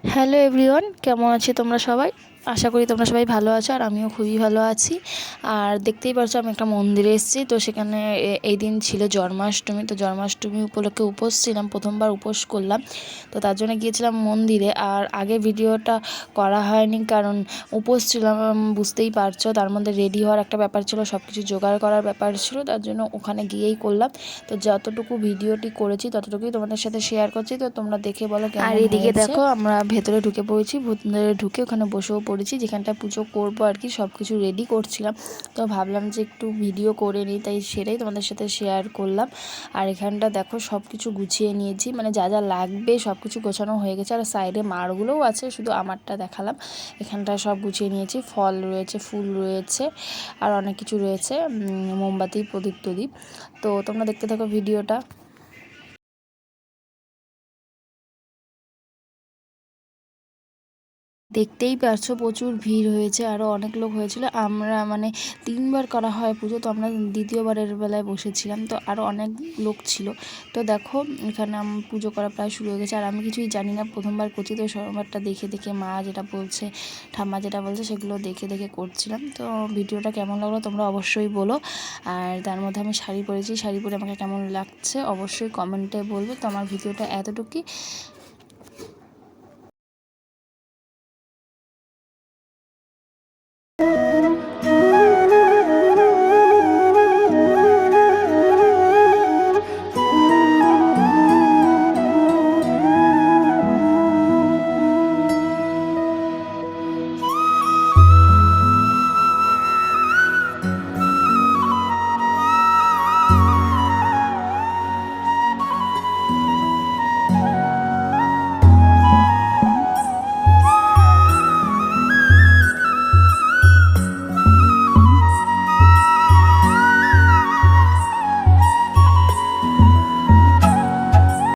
Hello everyone, কেমন আছো তোমরা সবাই? আশা করি তোমরা সবাই ভালো আছো, আর আমিও খুবই ভালো আছি। আর দেখতেই পাচ্ছ আমি একটা মন্দিরে এসেছি। তো সেখানে এই দিন ছিল জন্মাষ্টমী। তো জন্মাষ্টমী উপলক্ষে উপোস ছিলাম, প্রথমবার উপোস করলাম। তো তার জন্য গিয়েছিলাম মন্দিরে। আর আগে ভিডিওটা করা হয়নি কারণ উপোস ছিলাম, বুঝতেই পারছো। তার মধ্যে রেডি হওয়ার একটা ব্যাপার ছিল, সব কিছু জোগাড় করার ব্যাপার ছিল, তার জন্য ওখানে গিয়েই করলাম। তো যতটুকু ভিডিওটি করেছি ততটুকুই তোমাদের সাথে শেয়ার করছি। তো তোমরা দেখে বলো কেমন হয়েছে। আর এদিকে দেখো আমরা ভেতরে ঢুকে পড়েছি, ভেতরে ঢুকে ওখানে বসেও পড়েছি, যেখানটা পুজো করবো আর কি। সব কিছু রেডি করছিলাম, তো ভাবলাম যে একটু ভিডিও করে নিই, তাই সেটাই তোমাদের সাথে শেয়ার করলাম। আর এখানটা দেখো সব কিছু গুছিয়ে নিয়েছি, মানে যা যা লাগবে সব কিছু গোছানো হয়ে গেছে। আর সাইডে মারগুলোও আছে, শুধু আমারটা দেখালাম। এখানটা সব গুছিয়ে নিয়েছি, ফল রয়েছে, ফুল রয়েছে, আর অনেক কিছু রয়েছে, মোমবাতি, প্রদীপ টদীপ। তো তোমরা দেখতে থাকো ভিডিওটা। দেখতেই পারছো প্রচুর ভিড় হয়েছে, আরও অনেক লোক হয়েছিল। আমরা মানে 3বার করা হয় পুজো, তো আমরা দ্বিতীয়বারের বেলায় বসেছিলাম, তো আরও অনেক লোক ছিল। তো দেখো এখানে পুজো করা প্রায় শুরু হয়ে গেছে। আর আমি কিছুই জানি না, প্রথমবার করছি, তো সবারটা দেখে দেখে মা যেটা বলছে, ঠাম্মা যেটা বলছে সেগুলো দেখে দেখে করছিলাম। তো ভিডিওটা কেমন লাগলো তোমরা অবশ্যই বলো। আর তার মধ্যে আমি শাড়ি পরেছি, শাড়ি পরে আমাকে কেমন লাগছে অবশ্যই কমেন্টে বলবে। তো আমার ভিডিওটা এতটুকুই।